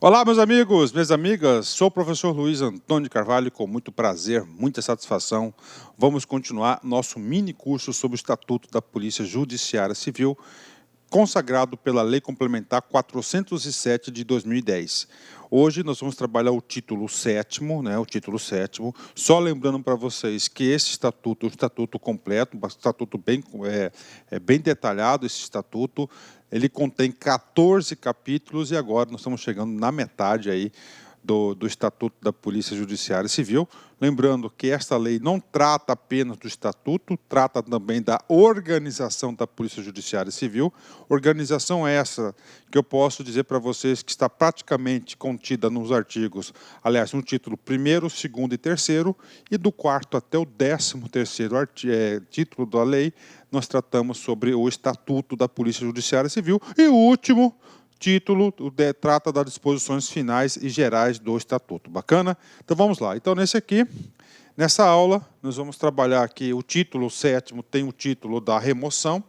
Olá, meus amigos, minhas amigas, sou o professor Luiz Antônio de Carvalho e com muito prazer, muita satisfação, vamos continuar nosso mini curso sobre o Estatuto da Polícia Judiciária Civil, consagrado pela Lei Complementar 407 de 2010. Hoje nós vamos trabalhar o título 7º, né, o título 7º, só lembrando para vocês que esse estatuto é um estatuto completo, um estatuto bem detalhado, esse estatuto, ele contém 14 capítulos e agora nós estamos chegando na metade aí do Estatuto da Polícia Judiciária Civil. Lembrando que esta lei não trata apenas do Estatuto, trata também da organização da Polícia Judiciária Civil. Organização essa que eu posso dizer para vocês que está praticamente contida nos artigos, aliás, no título 1º, 2º e 3º, e do 4º até o 13º título da lei, nós tratamos sobre o Estatuto da Polícia Judiciária Civil. E o último título trata das disposições finais e gerais do Estatuto. Bacana? Então vamos lá. Então nessa aula, nós vamos trabalhar aqui o título 7º, tem o título da remoção,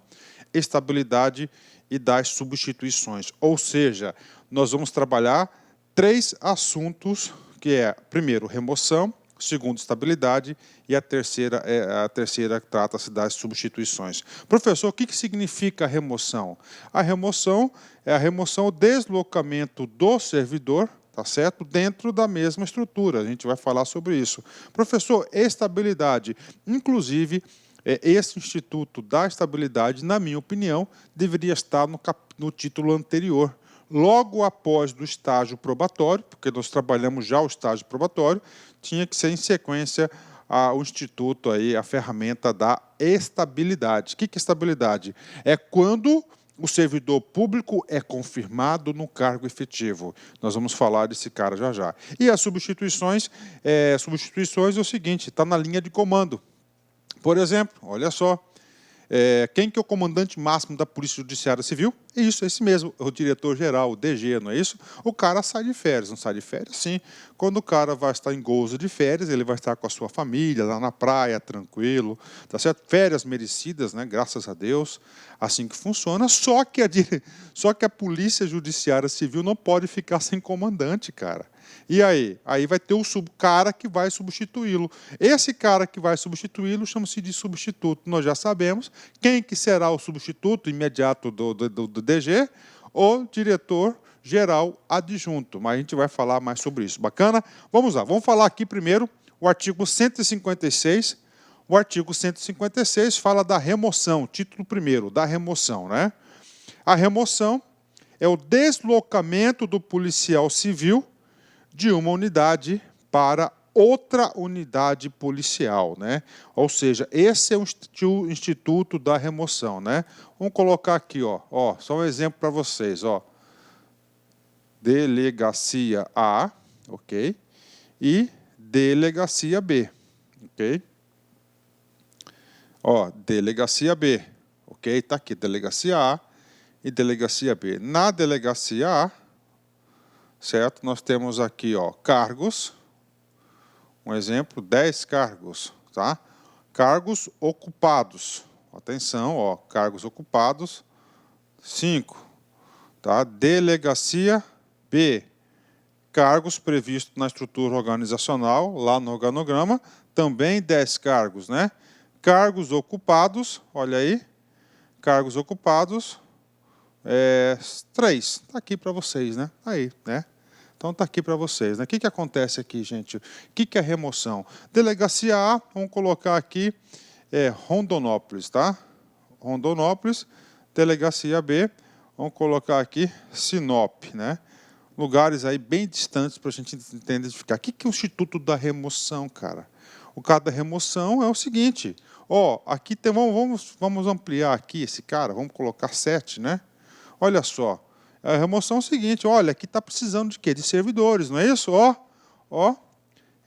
estabilidade e das substituições. Ou seja, nós vamos trabalhar 3 assuntos, que é, primeiro, remoção, segundo, estabilidade, e a terceira trata-se das substituições. Professor, o que significa a remoção? A remoção é o deslocamento do servidor, tá certo? Dentro da mesma estrutura. A gente vai falar sobre isso. Professor, estabilidade. Inclusive, esse Instituto da Estabilidade, na minha opinião, deveria estar no título anterior. Logo após do estágio probatório, porque nós trabalhamos já o estágio probatório, tinha que ser em sequência o Instituto, a ferramenta da estabilidade. O que é estabilidade? É quando o servidor público é confirmado no cargo efetivo. Nós vamos falar desse cara já já. E as substituições, é o seguinte, está na linha de comando. Por exemplo, olha só, quem que é o comandante máximo da Polícia Judiciária Civil? Isso, esse mesmo, o diretor-geral, o DG, não é isso? O cara sai de férias, não sai de férias? Sim. Quando o cara vai estar em gozo de férias, ele vai estar com a sua família, lá na praia, tranquilo, tá certo? Férias merecidas, né? Graças a Deus, assim que funciona, só que a Polícia Judiciária Civil não pode ficar sem comandante, cara. E aí? Aí vai ter o cara que vai substituí-lo. Esse cara que vai substituí-lo chama-se de substituto. Nós já sabemos quem que será o substituto imediato do DG, o diretor-geral adjunto. Mas a gente vai falar mais sobre isso. Bacana? Vamos lá. Vamos falar aqui primeiro o artigo 156. O artigo 156 fala da remoção, título 1º, da remoção, né? A remoção é o deslocamento do policial civil de uma unidade para outra unidade policial, né? Ou seja, esse é o Instituto da Remoção, né? Vamos colocar aqui, ó, só um exemplo para vocês, ó. Delegacia A, ok? E Delegacia B, ok? Ó, Delegacia B, ok? Tá aqui, Delegacia A e Delegacia B. Na Delegacia A, certo? Nós temos aqui, ó, cargos, um exemplo, 10 cargos, tá? Cargos ocupados, atenção, ó, cargos ocupados, 5, tá? Delegacia B, cargos previstos na estrutura organizacional, lá no organograma, também 10 cargos, né? Cargos ocupados, olha aí, cargos ocupados, 3, está aqui para vocês, né? Aí, né? Então está aqui para vocês, né? O que acontece aqui, gente? O que é remoção? Delegacia A, vamos colocar aqui Rondonópolis, tá? Rondonópolis. Delegacia B, vamos colocar aqui Sinop, né? Lugares aí bem distantes para a gente identificar. O que é o Instituto da Remoção, cara? O caso da remoção é o seguinte, ó, aqui tem, vamos ampliar aqui esse cara, vamos colocar 7, né? Olha só, a remoção é o seguinte, olha, aqui está precisando de quê? De servidores, não é isso? Ó,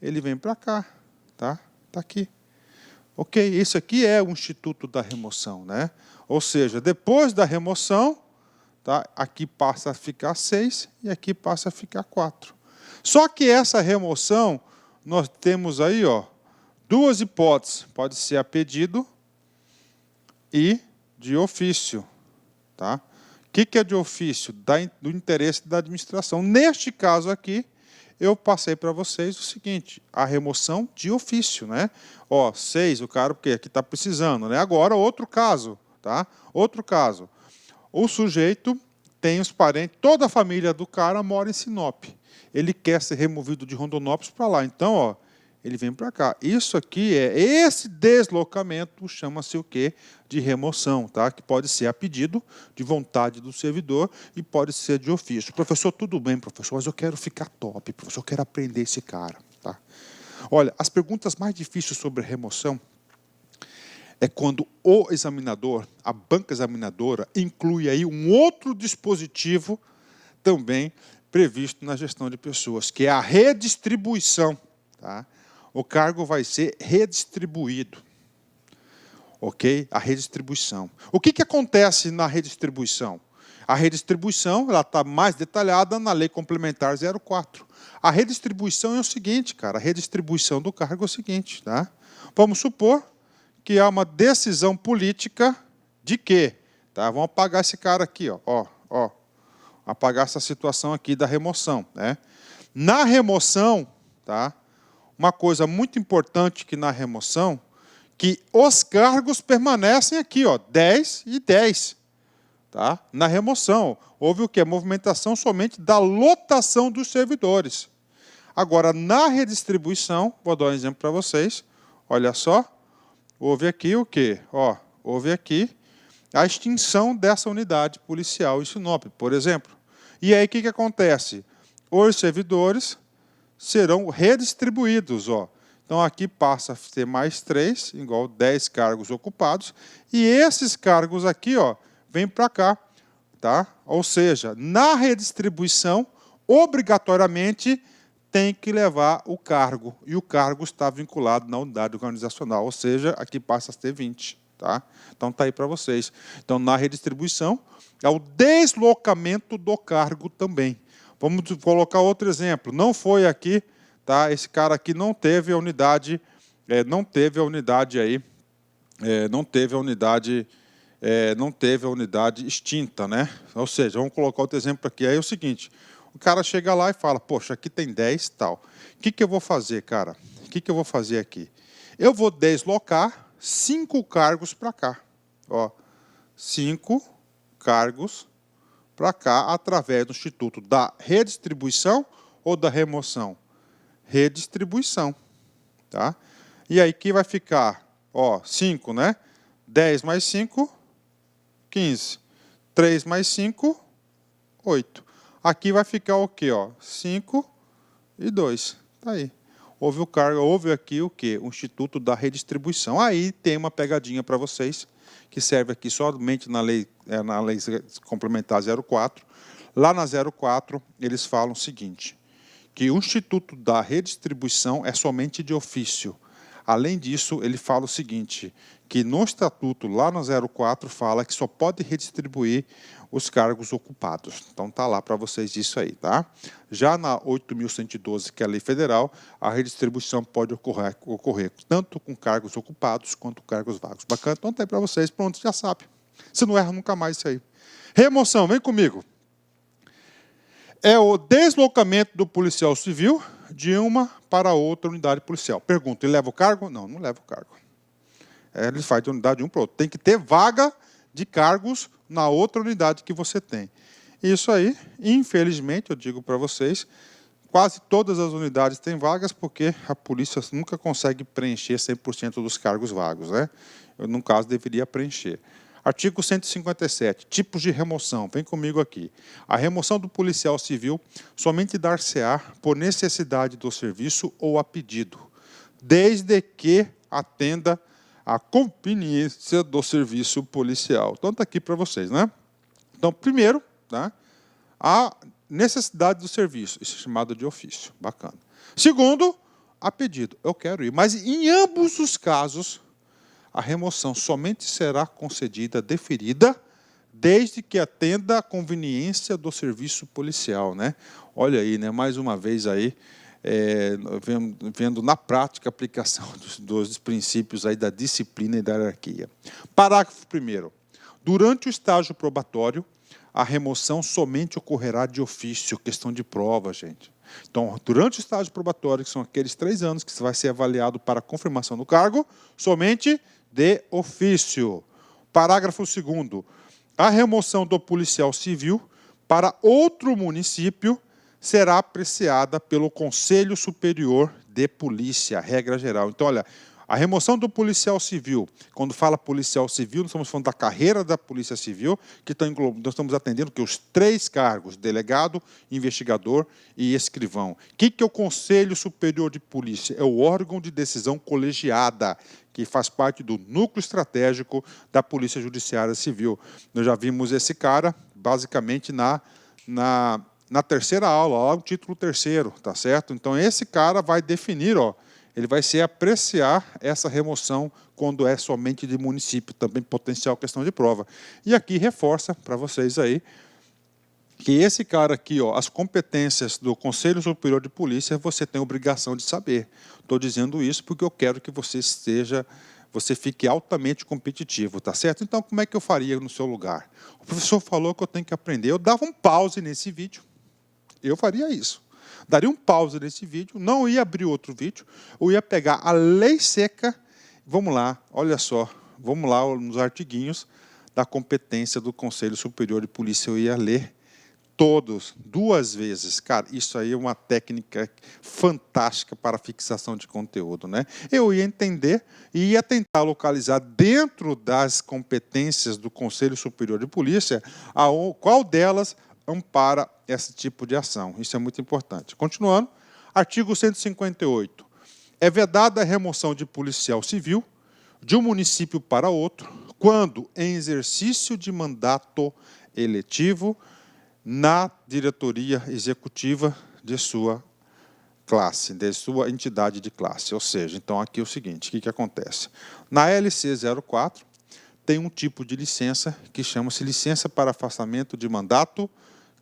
ele vem para cá, tá? Está aqui. Ok, isso aqui é o Instituto da Remoção, né? Ou seja, depois da remoção, tá? Aqui passa a ficar 6 e aqui passa a ficar 4. Só que essa remoção, nós temos aí, ó, 2 hipóteses. Pode ser a pedido e de ofício, tá? O que é de ofício? Do interesse da administração. Neste caso aqui, eu passei para vocês o seguinte, a remoção de ofício, né? Ó, 6, o cara, porque aqui está precisando, né? Agora, outro caso, tá? Outro caso. O sujeito tem os parentes, toda a família do cara mora em Sinop. Ele quer ser removido de Rondonópolis para lá. Então, ó, ele vem para cá. Isso aqui esse deslocamento chama-se o quê? De remoção, tá? Que pode ser a pedido de vontade do servidor e pode ser de ofício. Professor, tudo bem, professor, mas eu quero ficar top, professor, eu quero aprender esse cara, tá? Olha, as perguntas mais difíceis sobre remoção é quando o examinador, a banca examinadora, inclui aí um outro dispositivo também previsto na gestão de pessoas, que é a redistribuição, tá? O cargo vai ser redistribuído. Ok? A redistribuição. O que acontece na redistribuição? A redistribuição está mais detalhada na Lei Complementar 04. A redistribuição é o seguinte, cara. A redistribuição do cargo é o seguinte, tá? Vamos supor que há uma decisão política de quê? Tá? Vamos apagar esse cara aqui, ó. Apagar essa situação aqui da remoção, né? Na remoção, tá? Uma coisa muito importante que na remoção, que os cargos permanecem aqui, ó, 10 e 10. Tá? Na remoção, houve o quê? Movimentação somente da lotação dos servidores. Agora, na redistribuição, vou dar um exemplo para vocês, olha só, houve aqui o quê? Ó, houve aqui a extinção dessa unidade policial em Sinop, por exemplo. E aí, o que acontece? Os servidores serão redistribuídos. Ó. Então, aqui passa a ter mais 3, igual 10 cargos ocupados, e esses cargos aqui vêm para cá. Tá? Ou seja, na redistribuição, obrigatoriamente, tem que levar o cargo, e o cargo está vinculado na unidade organizacional, ou seja, aqui passa a ter 20. Tá? Então, está aí para vocês. Então, na redistribuição, é o deslocamento do cargo também. Vamos colocar outro exemplo. Não foi aqui, tá? Esse cara aqui não teve a unidade, não teve a unidade extinta, né? Ou seja, vamos colocar outro exemplo aqui. Aí é o seguinte: o cara chega lá e fala, poxa, aqui tem 10 e tal. O que eu vou fazer, cara? O que eu vou fazer aqui? Eu vou deslocar 5 cargos para cá. Ó, 5 cargos para cá, através do Instituto da Redistribuição ou da Remoção? Redistribuição. Tá? E aí, que vai ficar? Ó, 5, né? 10 mais 5, 15. 3 mais 5, 8. Aqui vai ficar o quê? Ó? 5 e 2. Tá aí. Houve aqui o quê? O Instituto da Redistribuição. Aí tem uma pegadinha para vocês, que serve aqui somente na lei complementar 04. Lá na 04, eles falam o seguinte, que o Instituto da Redistribuição é somente de ofício. Além disso, ele fala o seguinte, que no estatuto, lá no 04, fala que só pode redistribuir os cargos ocupados. Então, está lá para vocês isso aí, tá? Já na 8.112, que é a lei federal, a redistribuição pode ocorrer tanto com cargos ocupados quanto cargos vagos. Bacana? Então, está aí para vocês. Pronto, já sabe. Você não erra nunca mais isso aí. Remoção, vem comigo. É o deslocamento do policial civil de uma para outra unidade policial. Pergunta, ele leva o cargo? Não, não leva o cargo. Ele faz de unidade de um para o outro. Tem que ter vaga de cargos na outra unidade que você tem. Isso aí, infelizmente, eu digo para vocês, quase todas as unidades têm vagas, porque a polícia nunca consegue preencher 100% dos cargos vagos, né? Eu, no caso, deveria preencher. Artigo 157, tipos de remoção. Vem comigo aqui. A remoção do policial civil somente dar-se-á por necessidade do serviço ou a pedido, desde que atenda à conveniência do serviço policial. Então, está aqui para vocês, né? Então, primeiro, tá, a necessidade do serviço. Isso é chamado de ofício. Bacana. Segundo, a pedido. Eu quero ir. Mas, em ambos os casos, a remoção somente será concedida, deferida, desde que atenda à conveniência do serviço policial, né? Olha aí, né? Mais uma vez aí, vendo na prática a aplicação dos princípios aí da disciplina e da hierarquia. Parágrafo 1º. Durante o estágio probatório, a remoção somente ocorrerá de ofício, questão de prova, gente. Então, durante o estágio probatório, que são aqueles 3 anos que você vai ser avaliado para confirmação do cargo, somente de ofício. Parágrafo 2º. A remoção do policial civil para outro município será apreciada pelo Conselho Superior de Polícia, regra geral. Então, olha, a remoção do policial civil, quando fala policial civil, nós estamos falando da carreira da Polícia Civil, que nós estamos atendendo que os 3 cargos, delegado, investigador e escrivão. O que é o Conselho Superior de Polícia? É o órgão de decisão colegiada, que faz parte do núcleo estratégico da Polícia Judiciária Civil. Nós já vimos esse cara, basicamente, na 3ª aula, lá o título 3º, tá certo? Então, esse cara vai definir, ó, ele vai se apreciar essa remoção quando é somente de município, também potencial questão de prova. E aqui reforça para vocês aí que esse cara aqui, ó, as competências do Conselho Superior de Polícia, você tem obrigação de saber. Estou dizendo isso porque eu quero que você fique altamente competitivo, tá certo? Então, como é que eu faria no seu lugar? O professor falou que eu tenho que aprender. Eu dava um pause nesse vídeo. Eu faria isso. Daria um pause nesse vídeo, não ia abrir outro vídeo, eu ia pegar a lei seca, vamos lá, olha só, vamos lá nos artiguinhos da competência do Conselho Superior de Polícia, eu ia ler todos, 2 vezes. Cara, isso aí é uma técnica fantástica para fixação de conteúdo, né? Eu ia entender e ia tentar localizar dentro das competências do Conselho Superior de Polícia qual delas ampara esse tipo de ação. Isso é muito importante. Continuando, artigo 158. É vedada a remoção de policial civil de um município para outro, quando em exercício de mandato eletivo na diretoria executiva de sua classe, de sua entidade de classe. Ou seja, então aqui é o seguinte, o que acontece? Na LC 04, tem um tipo de licença que chama-se licença para afastamento de mandato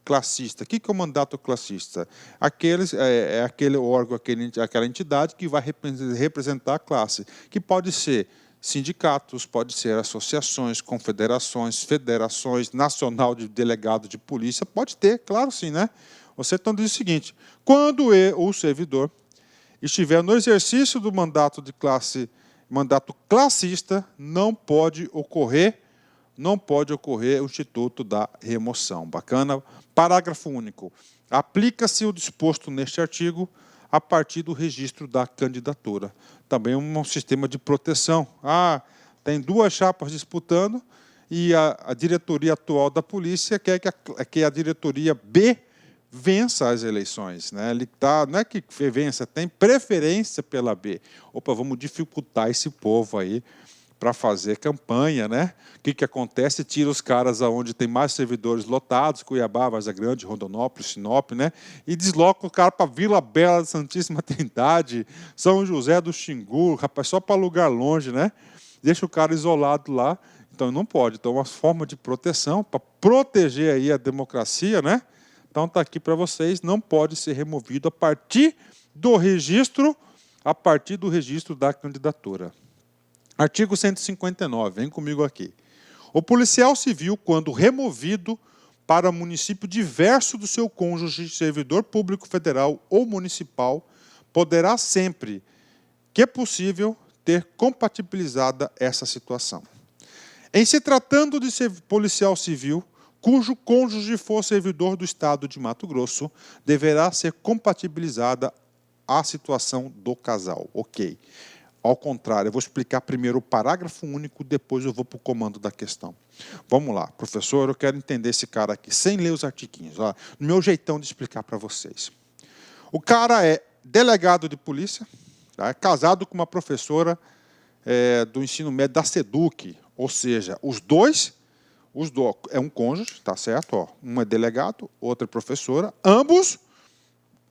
classista. O que é o mandato classista? Aquele órgão, aquela entidade que vai representar a classe, que pode ser sindicatos, pode ser associações, confederações, federações, nacional de delegado de polícia, pode ter, claro sim, né? Você então diz o seguinte, quando o servidor estiver no exercício do mandato de classe, mandato classista, não pode ocorrer o instituto da remoção. Bacana? Parágrafo único. Aplica-se o disposto neste artigo a partir do registro da candidatura. Também um sistema de proteção. Tem 2 chapas disputando e a diretoria atual da polícia quer que a diretoria B vença as eleições, né? Não é que vença, tem preferência pela B. Opa, vamos dificultar esse povo aí para fazer campanha, né? O que acontece? Tira os caras aonde tem mais servidores lotados, Cuiabá, Varza Grande, Rondonópolis, Sinop, né? E desloca o cara para Vila Bela, Santíssima Trindade, São José do Xingu, rapaz, só para lugar longe, né? Deixa o cara isolado lá, então não pode. Então, uma forma de proteção, para proteger aí a democracia, né? Então, está aqui para vocês, não pode ser removido a partir do registro da candidatura. Artigo 159, vem comigo aqui. O policial civil, quando removido para município diverso do seu cônjuge, servidor público federal ou municipal, poderá sempre, que é possível, ter compatibilizada essa situação. Em se tratando de policial civil, cujo cônjuge for servidor do Estado de Mato Grosso, deverá ser compatibilizada a situação do casal. Ok. Ao contrário, eu vou explicar primeiro o parágrafo único, depois eu vou para o comando da questão. Vamos lá, professor, eu quero entender esse cara aqui, sem ler os artiquinhos, ó, no meu jeitão de explicar para vocês. O cara é delegado de polícia, tá? É casado com uma professora do ensino médio da SEDUC, ou seja, os dois é um cônjuge, tá certo? Ó, um é delegado, outra é professora, ambos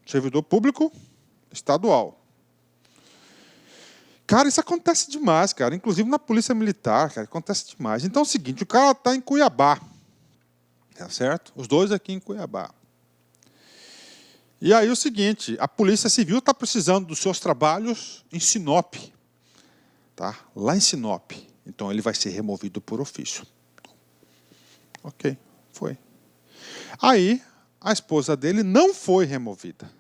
servidor público estadual. Cara, isso acontece demais, cara. Inclusive na polícia militar, cara, acontece demais. Então é o seguinte, o cara está em Cuiabá, tá certo? Os dois aqui em Cuiabá. E aí o seguinte, a Polícia Civil está precisando dos seus trabalhos em Sinop, tá? Lá em Sinop. Então ele vai ser removido por ofício. Ok, foi. Aí, a esposa dele não foi removida.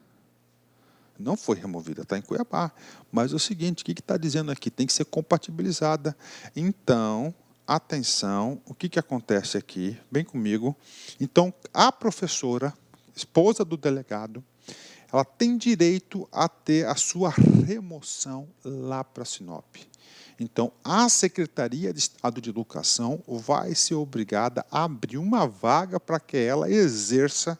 Não foi removida, está em Cuiabá. Mas é o seguinte, o que está dizendo aqui? Tem que ser compatibilizada. Então, atenção, o que acontece aqui? Vem comigo. Então, a professora, esposa do delegado, ela tem direito a ter a sua remoção lá para Sinop. Então, a Secretaria de Estado de Educação vai ser obrigada a abrir uma vaga para que ela exerça,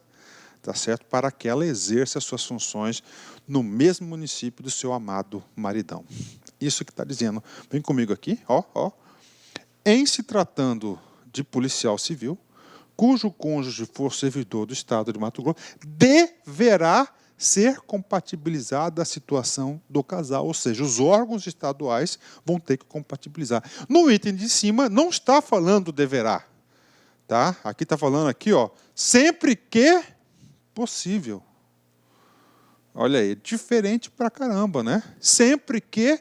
tá certo? Para que ela exerça suas funções no mesmo município do seu amado maridão. Isso que está dizendo. Vem comigo aqui, ó, ó. Em se tratando de policial civil, cujo cônjuge for servidor do Estado de Mato Grosso, deverá ser compatibilizada a situação do casal, ou seja, os órgãos estaduais vão ter que compatibilizar. No item de cima não está falando deverá, tá? Aqui está falando aqui, ó, sempre que possível. Olha aí, diferente pra caramba, né? Sempre que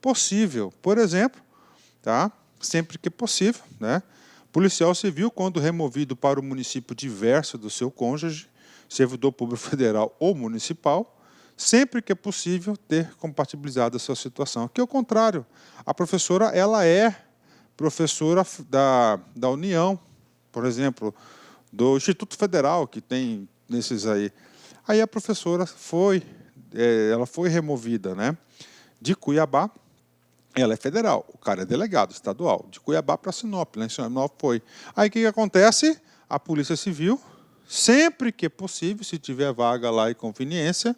possível. Por exemplo, tá? Sempre que possível, né? Policial civil, quando removido para o município diverso do seu cônjuge, servidor público federal ou municipal, sempre que é possível ter compatibilizado a sua situação. Aqui é o contrário. A professora, ela é professora da União, por exemplo, do Instituto Federal, que tem nesses aí. Aí a professora ela foi removida, né, de Cuiabá. Ela é federal, o cara é delegado estadual, de Cuiabá para Sinop, lá em Sinop foi. Aí o que acontece? A Polícia Civil, sempre que possível, se tiver vaga lá e conveniência,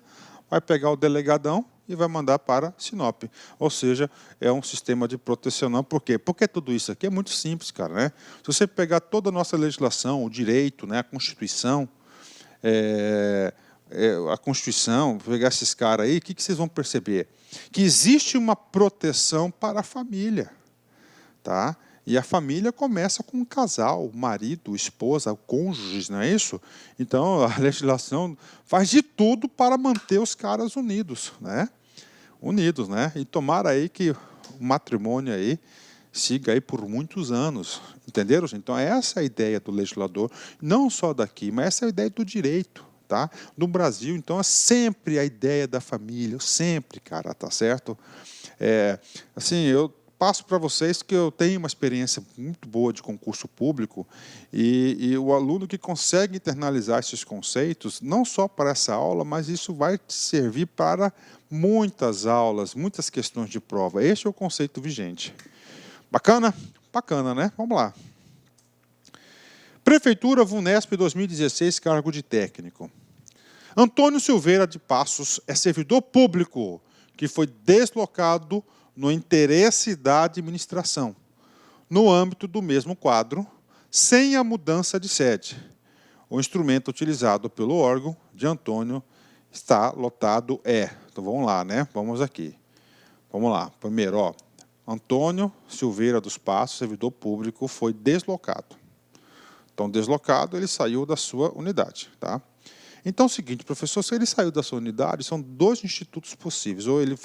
vai pegar o delegadão e vai mandar para Sinop. Ou seja, é um sistema de proteção. Por quê? Porque tudo isso aqui é muito simples, cara, né? Se você pegar toda a nossa legislação, o direito, né, a Constituição, a Constituição, pegar esses caras aí, o que vocês vão perceber? Que existe uma proteção para a família, tá? E a família começa com um casal, marido, esposa, cônjuges, não é isso? Então, a legislação faz de tudo para manter os caras unidos, né? Unidos, né? E tomara aí que o matrimônio aí siga aí por muitos anos, entenderam? Então, essa é a ideia do legislador, não só daqui, mas essa é a ideia do direito, tá? No Brasil, então, é sempre a ideia da família, sempre, cara, tá certo? Assim, eu passo para vocês que eu tenho uma experiência muito boa de concurso público e o aluno que consegue internalizar esses conceitos, não só para essa aula, mas isso vai te servir para muitas aulas, muitas questões de prova. Este é o conceito vigente. Bacana? Bacana, né? Vamos lá. Prefeitura VUNESP 2016, cargo de técnico. Antônio Silveira de Passos é servidor público que foi deslocado no interesse da administração, no âmbito do mesmo quadro, sem a mudança de sede. O instrumento utilizado pelo órgão de Antônio está lotado Então, vamos lá, né? Vamos aqui. Vamos lá. Primeiro, ó. Antônio Silveira dos Passos, servidor público, foi deslocado. Então, deslocado, ele saiu da sua unidade, tá? Então, é o seguinte, professor, se ele saiu da sua unidade, são dois institutos possíveis. Ou ele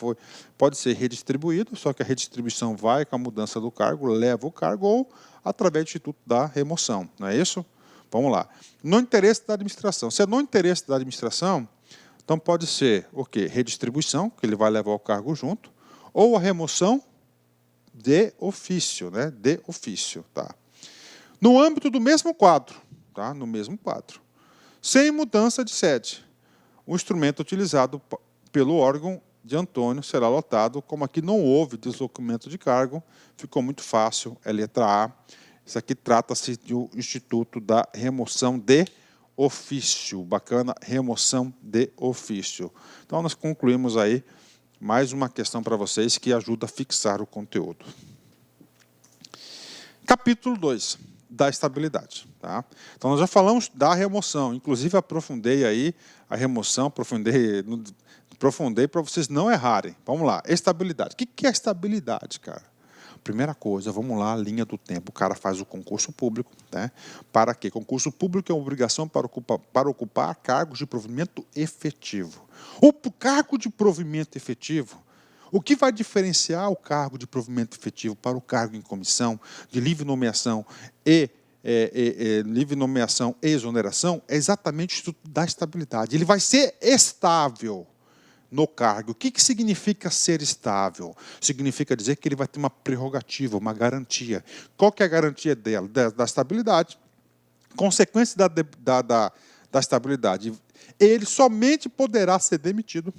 pode ser redistribuído, só que a redistribuição vai com a mudança do cargo, leva o cargo, ou através do instituto da remoção, não é isso? Vamos lá. No interesse da administração. Se é no interesse da administração, então pode ser o quê? Redistribuição, que ele vai levar o cargo junto, ou a remoção de ofício, né? De ofício, tá? No âmbito do mesmo quadro, tá? No mesmo quadro. Sem mudança de sede. O instrumento utilizado pelo órgão de Antônio será lotado, como aqui não houve deslocamento de cargo, ficou muito fácil, é letra A. Isso aqui trata-se do Instituto da Remoção de Ofício. Bacana, remoção de ofício. Então, nós concluímos aí mais uma questão para vocês que ajuda a fixar o conteúdo. Capítulo 2. Da estabilidade. Tá? Então, nós já falamos da remoção, inclusive aprofundei aí a remoção, aprofundei para vocês não errarem. Vamos lá, estabilidade. O que é estabilidade, cara? Primeira coisa, vamos lá, linha do tempo. O cara faz o concurso público. Né? Para quê? Concurso público é uma obrigação para ocupar cargos de provimento efetivo. O cargo de provimento efetivo, o que vai diferenciar o cargo de provimento efetivo para o cargo em comissão, de livre nomeação e livre nomeação e exoneração, é exatamente o Instituto da Estabilidade. Ele vai ser estável no cargo. O que significa ser estável? Significa dizer que ele vai ter uma prerrogativa, uma garantia. Qual que é a garantia dela? Da estabilidade. Consequência da estabilidade. Ele somente poderá ser demitido,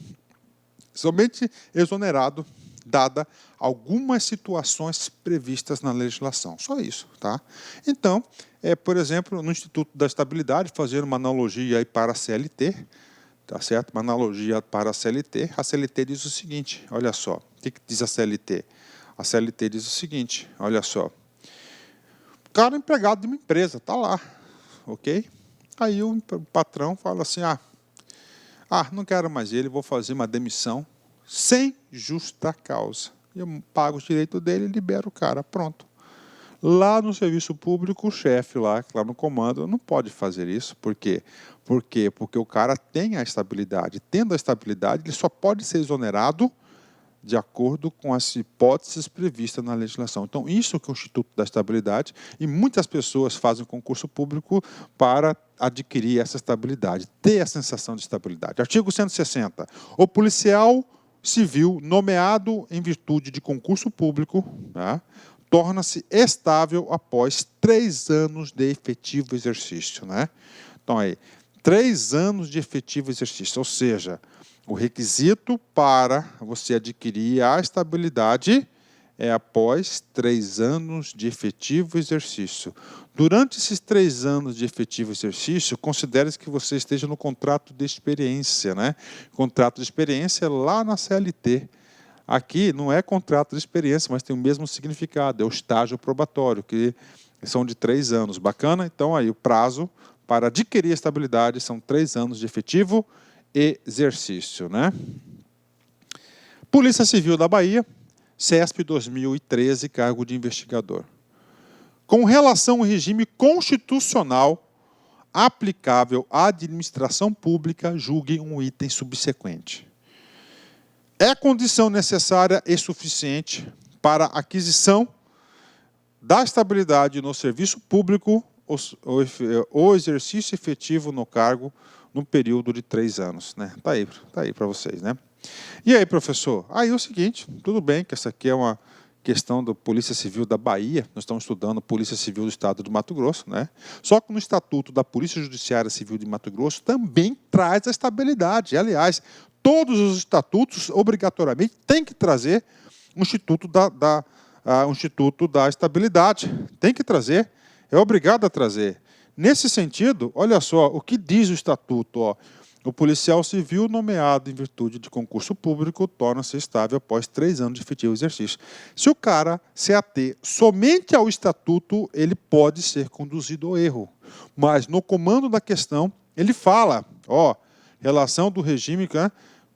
somente exonerado, dada algumas situações previstas na legislação. Só isso, tá? Então, por exemplo, no Instituto da Estabilidade, fazendo uma analogia aí para a CLT, tá certo? Uma analogia para a CLT diz o seguinte, olha só, o que diz a CLT? A CLT diz o seguinte, olha só, o cara é empregado de uma empresa, tá lá, ok? Aí o patrão fala assim, não quero mais ele, vou fazer uma demissão sem justa causa. Eu pago o direito dele e libero o cara, pronto. Lá no serviço público, o chefe lá no comando não pode fazer isso. Por quê? Porque o cara tem a estabilidade. Tendo a estabilidade, ele só pode ser exonerado de acordo com as hipóteses previstas na legislação. Então, isso que é o Instituto da Estabilidade, e muitas pessoas fazem concurso público para adquirir essa estabilidade, ter a sensação de estabilidade. Artigo 160. O policial civil nomeado em virtude de concurso público, tá, torna-se estável após 3 anos de efetivo exercício, né? Então, 3 anos de efetivo exercício, ou seja, o requisito para você adquirir a estabilidade é após 3 anos de efetivo exercício. Durante esses 3 anos de efetivo exercício, considere-se que você esteja no contrato de experiência, né? Contrato de experiência lá na CLT. Aqui não é contrato de experiência, mas tem o mesmo significado, é o estágio probatório, que são de 3 anos. Bacana? Então, aí o prazo para adquirir a estabilidade são 3 anos de efetivo exercício, né? Polícia Civil da Bahia, CESP 2013, cargo de investigador. Com relação ao regime constitucional aplicável à administração pública, julgue um item subsequente. É condição necessária e suficiente para a aquisição da estabilidade no serviço público o exercício efetivo no cargo no período de 3 anos, né? Tá aí para vocês, né? E aí, professor? Aí é o seguinte, tudo bem que essa aqui é uma questão da Polícia Civil da Bahia, nós estamos estudando a Polícia Civil do Estado do Mato Grosso, né? Só que no Estatuto da Polícia Judiciária Civil de Mato Grosso também traz a estabilidade. Aliás, todos os estatutos, obrigatoriamente, têm que trazer o Instituto Instituto da Estabilidade. Tem que trazer, é obrigado a trazer. Nesse sentido, olha só, o que diz o Estatuto, ó, o policial civil nomeado em virtude de concurso público torna-se estável após 3 anos de efetivo exercício. Se o cara se ater somente ao Estatuto, ele pode ser conduzido ao erro. Mas no comando da questão, ele fala, ó, relação do regime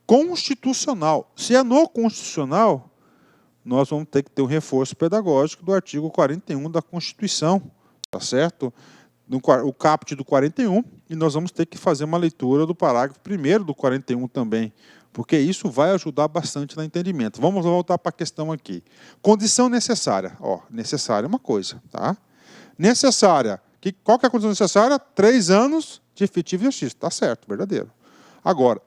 constitucional. Se é no constitucional, nós vamos ter que ter um reforço pedagógico do artigo 41 da Constituição, tá certo? O caput do 41, e nós vamos ter que fazer uma leitura do parágrafo 1º do 41 também, porque isso vai ajudar bastante no entendimento. Vamos voltar para a questão aqui. Condição necessária. Ó, necessária é uma coisa, tá? Necessária. Qual que é a condição necessária? 3 anos de efetivo exercício. Tá certo, verdadeiro. Agora,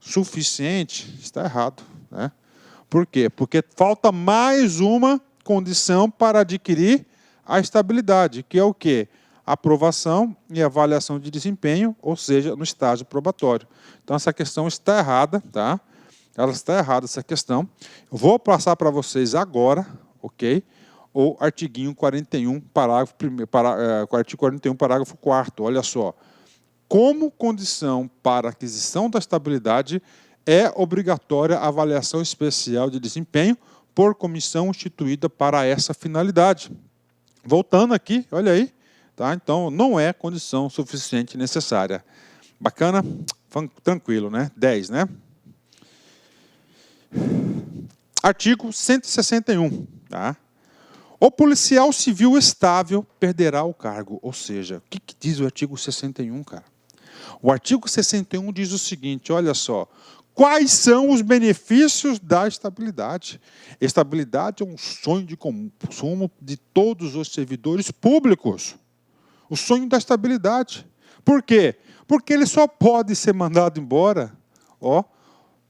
suficiente, está errado, né? Por quê? Porque falta mais uma condição para adquirir a estabilidade, que é o quê? Aprovação e avaliação de desempenho, ou seja, no estágio probatório. Então, essa questão está errada, tá? Ela está errada, essa questão. Eu vou passar para vocês agora, ok? O artiguinho 41, parágrafo 1º, artigo 41, parágrafo 4º, olha só. Como condição para aquisição da estabilidade, é obrigatória a avaliação especial de desempenho por comissão instituída para essa finalidade. Voltando aqui, olha aí, tá? Então, não é condição suficiente necessária. Bacana? Tranquilo, né? 10, né? Artigo 161, tá? O policial civil estável perderá o cargo. Ou seja, o que diz o artigo 61, cara? O artigo 61 diz o seguinte, olha só. Quais são os benefícios da estabilidade? Estabilidade é um sonho de consumo de todos os servidores públicos. O sonho da estabilidade. Por quê? Porque ele só pode ser mandado embora,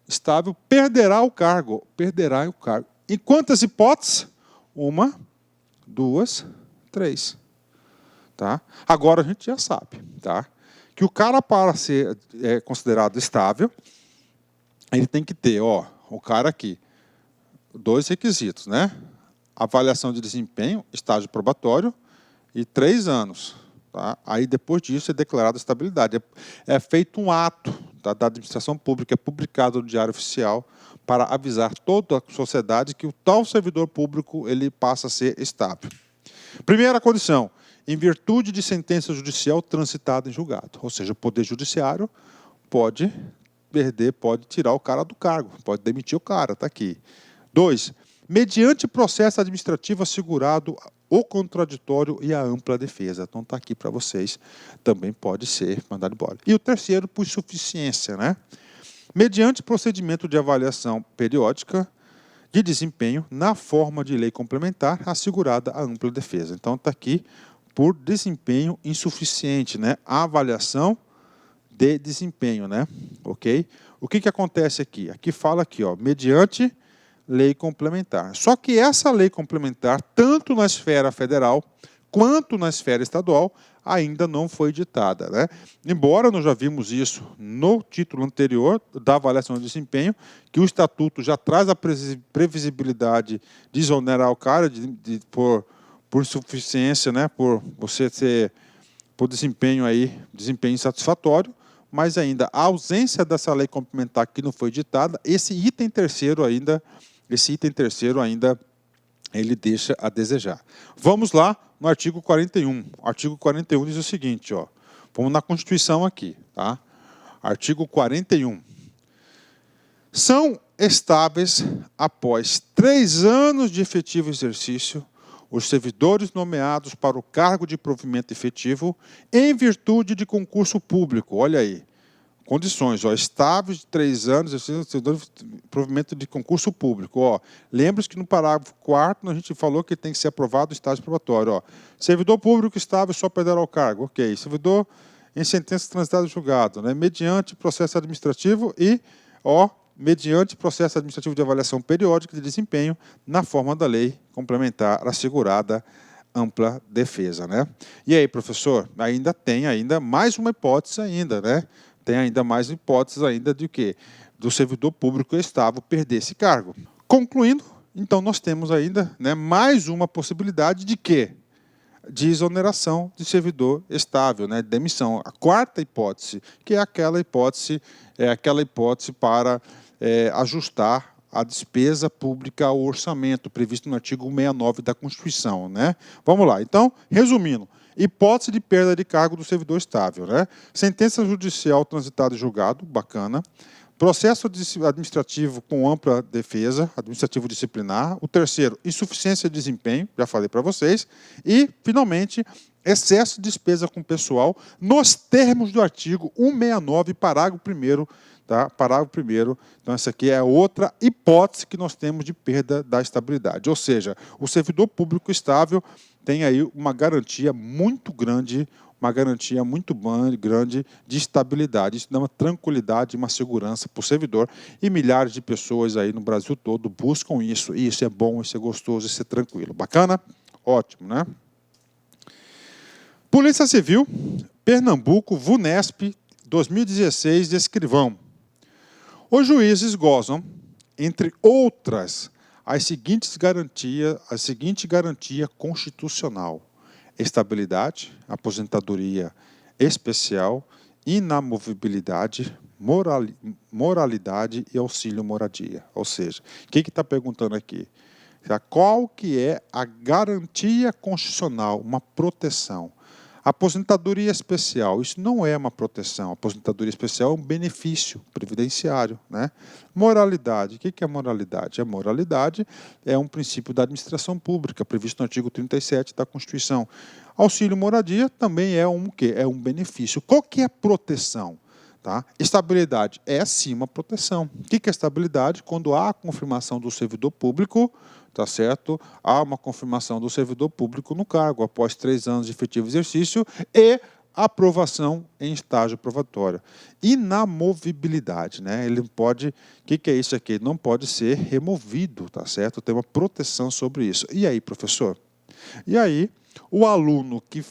estável, perderá o cargo. Perderá o cargo. Em quantas hipóteses? 1, 2, 3. Tá? Agora a gente já sabe, tá? Que o cara, para ser considerado estável, ele tem que ter, o cara aqui, 2 requisitos, né? Avaliação de desempenho, estágio probatório e 3 anos. Tá? Aí, depois disso, é declarada estabilidade. É feito um ato da administração pública, é publicado no Diário Oficial, para avisar toda a sociedade que o tal servidor público ele passa a ser estável. Primeira condição, em virtude de sentença judicial transitada em julgado. Ou seja, o Poder Judiciário pode perder, pode tirar o cara do cargo, pode demitir o cara, está aqui. 2, mediante processo administrativo assegurado o contraditório e a ampla defesa. Então está aqui para vocês, também pode ser mandado embora. E o terceiro, por insuficiência, né? Mediante procedimento de avaliação periódica de desempenho na forma de lei complementar, assegurada a ampla defesa. Então está aqui por desempenho insuficiente, né? A avaliação de desempenho, né? Ok? O que acontece aqui? Aqui fala aqui, mediante lei complementar. Só que essa lei complementar, tanto na esfera federal quanto na esfera estadual, ainda não foi ditada, né? Embora nós já vimos isso no título anterior da avaliação de desempenho, que o Estatuto já traz a previsibilidade de exonerar o cara por insuficiência, né? Por você ter por desempenho insatisfatório, mas ainda a ausência dessa lei complementar que não foi ditada, esse item terceiro ainda ele deixa a desejar. Vamos lá no artigo 41. O artigo 41 diz o seguinte, vamos na Constituição aqui, tá? Artigo 41. São estáveis após 3 anos de efetivo exercício os servidores nomeados para o cargo de provimento efetivo em virtude de concurso público. Olha aí, condições, estáveis de 3 anos, servidores de provimento de concurso público. Lembre-se que no parágrafo 4º a gente falou que tem que ser aprovado o estágio probatório. Servidor público estável só perderá o cargo. Ok. Servidor em sentença transitada em julgado, né? Mediante processo administrativo e, mediante processo administrativo de avaliação periódica de desempenho na forma da lei complementar assegurada ampla defesa, né? E aí, professor, ainda tem mais uma hipótese ainda, né? Tem ainda mais hipóteses ainda de quê? Do servidor público estável perder esse cargo. Concluindo, então nós temos ainda, né, mais uma possibilidade de quê? De exoneração de servidor estável, né, de demissão. A quarta hipótese, que é aquela hipótese para ajustar a despesa pública ao orçamento, previsto no artigo 69 da Constituição, né? Vamos lá. Então, resumindo, hipótese de perda de cargo do servidor estável, né? Sentença judicial transitada e julgado, bacana. Processo administrativo com ampla defesa, administrativo disciplinar. O terceiro, insuficiência de desempenho, já falei para vocês. E, finalmente, excesso de despesa com pessoal, nos termos do artigo 169, parágrafo 1º, tá? Parágrafo 1º. Então, essa aqui é outra hipótese que nós temos de perda da estabilidade. Ou seja, o servidor público estável tem aí uma garantia muito grande de estabilidade. Isso dá uma tranquilidade, uma segurança para o servidor. E milhares de pessoas aí no Brasil todo buscam isso. E isso é bom, isso é gostoso, isso é tranquilo. Bacana? Ótimo, né? Polícia Civil, Pernambuco, VUNESP, 2016, de escrivão. Os juízes gozam, entre outras, a seguinte garantia constitucional: estabilidade, aposentadoria especial, inamovibilidade, moralidade e auxílio moradia. Ou seja, o que está perguntando aqui? Qual que é a garantia constitucional, uma proteção? Aposentadoria especial, isso não é uma proteção. Aposentadoria especial é um benefício previdenciário, né? Moralidade, o que é moralidade? A moralidade é um princípio da administração pública, previsto no artigo 37 da Constituição. Auxílio moradia também é um quê? É um benefício. Qual que é a proteção? Tá? Estabilidade é sim uma proteção. O que é estabilidade? Quando há a confirmação do servidor público, tá certo? Há uma confirmação do servidor público no cargo após 3 anos de efetivo exercício e aprovação em estágio probatório. Inamovibilidade, né? Ele pode, o que é isso aqui? Ele não pode ser removido, tá certo? Tem uma proteção sobre isso. E aí, professor? E aí, o aluno que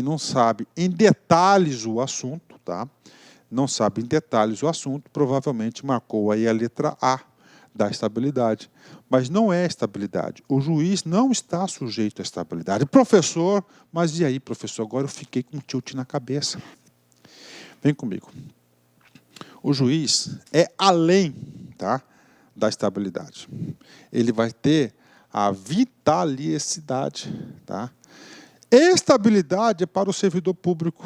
não sabe em detalhes o assunto, tá? Não sabe em detalhes o assunto, provavelmente marcou aí a letra A da estabilidade. Mas não é estabilidade. O juiz não está sujeito à estabilidade. Professor, mas e aí, professor? Agora eu fiquei com um tilt na cabeça. Vem comigo. O juiz é além, tá, da estabilidade. Ele vai ter a vitaliciedade, tá? Estabilidade é para o servidor público.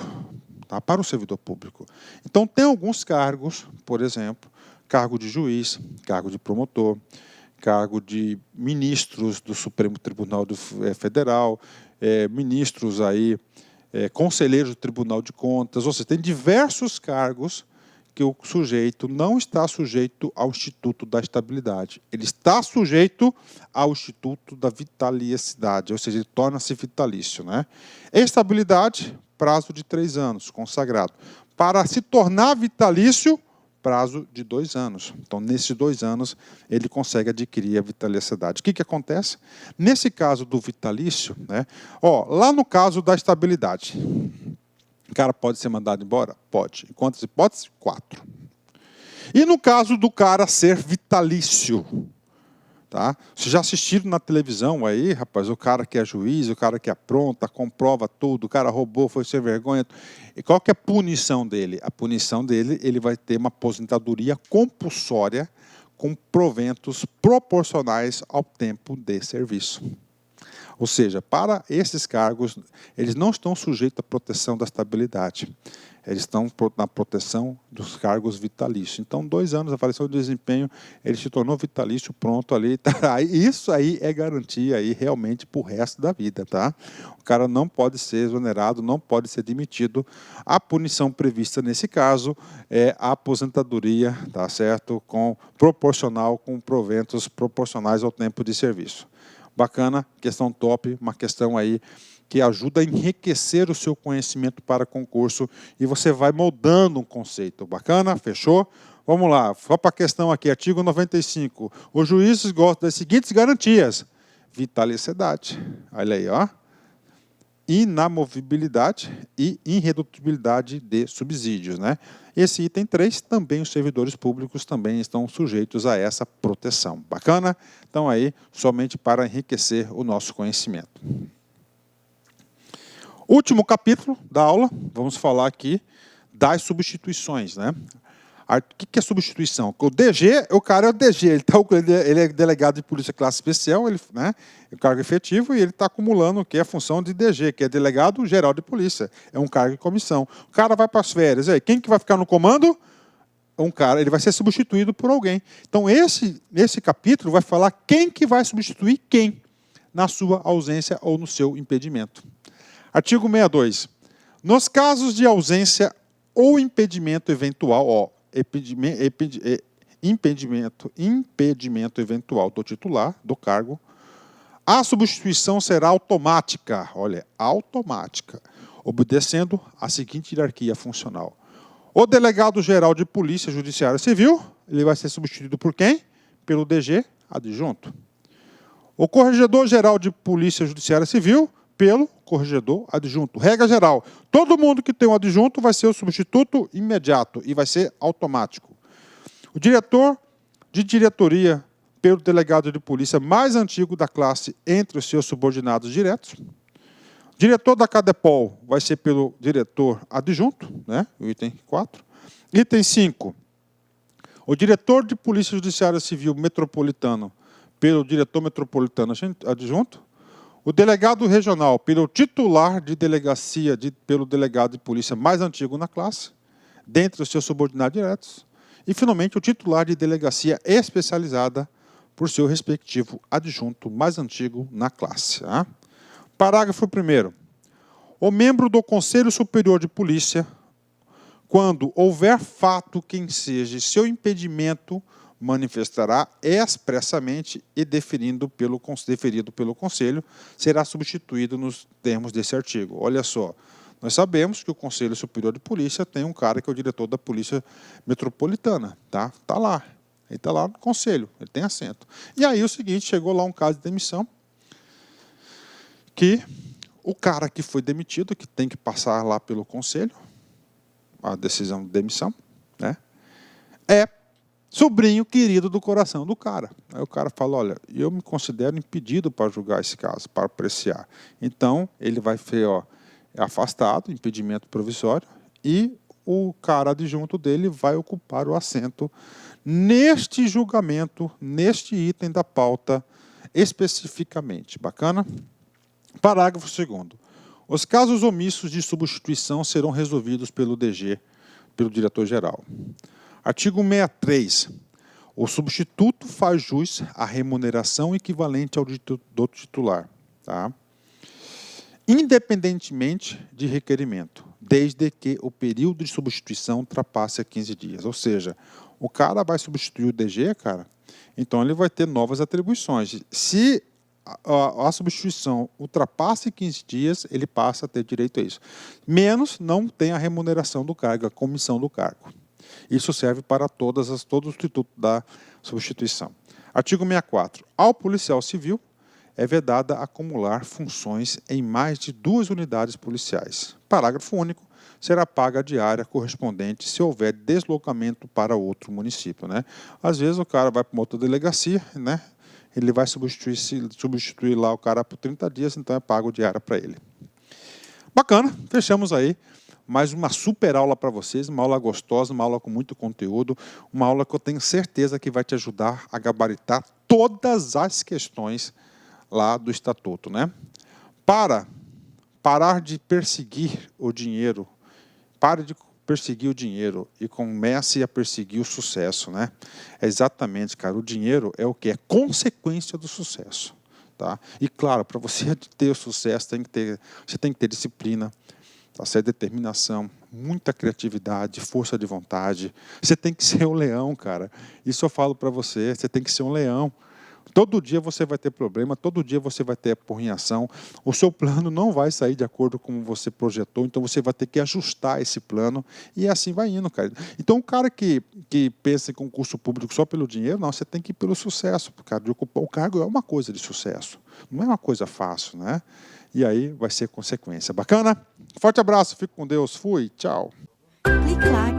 Tá, para o servidor público. Então, tem alguns cargos, por exemplo, cargo de juiz, cargo de promotor, cargo de ministros do Supremo Tribunal Federal, ministros aí, conselheiros do Tribunal de Contas, ou seja, tem diversos cargos que o sujeito não está sujeito ao Instituto da Estabilidade. Ele está sujeito ao Instituto da Vitaliciedade, ou seja, ele torna-se vitalício, né? Estabilidade, prazo de 3 anos, consagrado. Para se tornar vitalício, prazo de 2 anos. Então, nesses 2 anos, ele consegue adquirir a vitaliciedade. O que acontece? Nesse caso do vitalício, né? Lá no caso da estabilidade, o cara pode ser mandado embora? Pode. Quantas hipóteses? 4. E no caso do cara ser vitalício? Tá? Vocês já assistiram na televisão aí, rapaz, o cara que é juiz, o cara que apronta, comprova tudo, o cara roubou, foi sem vergonha. E qual que é a punição dele? A punição dele, ele vai ter uma aposentadoria compulsória com proventos proporcionais ao tempo de serviço. Ou seja, para esses cargos, eles não estão sujeitos à proteção da estabilidade. Eles estão na proteção dos cargos vitalícios. Então, 2 anos, avaliação de desempenho, ele se tornou vitalício, pronto ali. Tá? Isso aí é garantia aí, realmente para o resto da vida. Tá? O cara não pode ser exonerado, não pode ser demitido. A punição prevista nesse caso é a aposentadoria, tá certo? Proporcional com proventos proporcionais ao tempo de serviço. Bacana, questão top, uma questão aí que ajuda a enriquecer o seu conhecimento para concurso e você vai moldando um conceito. Bacana? Fechou? Vamos lá, só para a questão aqui, artigo 95. Os juízes gostam das seguintes garantias. Vitaliciedade, olha aí, ó. Inamovibilidade e irredutibilidade de subsídios, né? Esse item 3, também os servidores públicos também estão sujeitos a essa proteção. Bacana? Então aí, somente para enriquecer o nosso conhecimento. Último capítulo da aula, vamos falar aqui das substituições, né? O que é substituição? O DG, o cara é o DG, ele é delegado de polícia classe especial, ele, né, é um cargo efetivo e ele está acumulando o que é a função de DG, que é delegado geral de polícia, é um cargo de comissão. O cara vai para as férias, aí, quem que vai ficar no comando? Um cara, ele vai ser substituído por alguém. Então, esse capítulo vai falar quem que vai substituir quem na sua ausência ou no seu impedimento. Artigo 62. Nos casos de ausência ou impedimento eventual, impedimento eventual do titular do cargo, a substituição será automática, olha, automática, obedecendo a seguinte hierarquia funcional. O delegado-geral de Polícia Judiciária Civil, ele vai ser substituído por quem? Pelo DG adjunto. O corregedor-geral de Polícia Judiciária Civil, pelo corregedor adjunto. Regra geral, todo mundo que tem um adjunto vai ser o substituto imediato e vai ser automático. O diretor de diretoria pelo delegado de polícia mais antigo da classe entre os seus subordinados diretos. O diretor da CADEPOL vai ser pelo diretor adjunto, né? O item 4. Item 5. O diretor de Polícia Judiciária Civil Metropolitano pelo diretor metropolitano adjunto. O delegado regional pelo titular de delegacia pelo delegado de polícia mais antigo na classe, dentre os seus subordinados diretos. E, finalmente, o titular de delegacia especializada por seu respectivo adjunto mais antigo na classe. Tá? Parágrafo 1º. O membro do Conselho Superior de Polícia, Quando houver fato que enseje seu impedimento, manifestará expressamente e deferido pelo Conselho, será substituído nos termos desse artigo. Olha só, nós sabemos que o Conselho Superior de Polícia tem um cara que é o diretor da Polícia Metropolitana, tá? Está lá, ele está lá no Conselho, ele tem assento. E aí o seguinte, chegou lá um caso de demissão, que o cara que foi demitido, que tem que passar lá pelo Conselho, a decisão de demissão, né, é sobrinho querido do coração do cara. Aí o cara fala, olha, eu me considero impedido para julgar esse caso, para apreciar. Então, ele vai ser afastado, impedimento provisório, e o cara adjunto dele vai ocupar o assento neste julgamento, neste item da pauta, especificamente. Bacana? Parágrafo 2º. Os casos omissos de substituição serão resolvidos pelo DG, pelo diretor-geral. Artigo 63. O substituto faz jus à remuneração equivalente ao do titular, tá? Independentemente de requerimento, desde que o período de substituição ultrapasse 15 dias. Ou seja, o cara vai substituir o DG, cara, então ele vai ter novas atribuições. Se a substituição ultrapasse 15 dias, ele passa a ter direito a isso. Menos não tem a remuneração do cargo, a comissão do cargo. Isso serve para todo o instituto da substituição. Artigo 64. Ao policial civil é vedada acumular funções em mais de 2 unidades policiais. Parágrafo único. Será paga a diária correspondente se houver deslocamento para outro município, né? Às vezes o cara vai para uma outra delegacia, né? Ele vai substituir lá o cara por 30 dias, então é pago diária para ele. Bacana, fechamos aí. Mais uma super aula para vocês, uma aula gostosa, uma aula com muito conteúdo, uma aula que eu tenho certeza que vai te ajudar a gabaritar todas as questões lá do Estatuto, né? Para parar de perseguir o dinheiro, pare de perseguir o dinheiro e comece a perseguir o sucesso, né? É exatamente, cara, o dinheiro é o que? É consequência do sucesso, tá? E claro, para você ter o sucesso, você tem que ter disciplina, tá certo? Determinação, muita criatividade, força de vontade. Você tem que ser um leão, cara. Isso eu falo para você, você tem que ser um leão. Todo dia você vai ter problema, todo dia você vai ter apurrinhação. O seu plano não vai sair de acordo com como você projetou, então você vai ter que ajustar esse plano e assim vai indo, cara. Então, o cara que pensa em concurso público só pelo dinheiro, não, você tem que ir pelo sucesso, cara. De ocupar o cargo é uma coisa de sucesso, não é uma coisa fácil, né? E aí vai ser consequência. Bacana? Forte abraço, fico com Deus, fui, tchau. Clique lá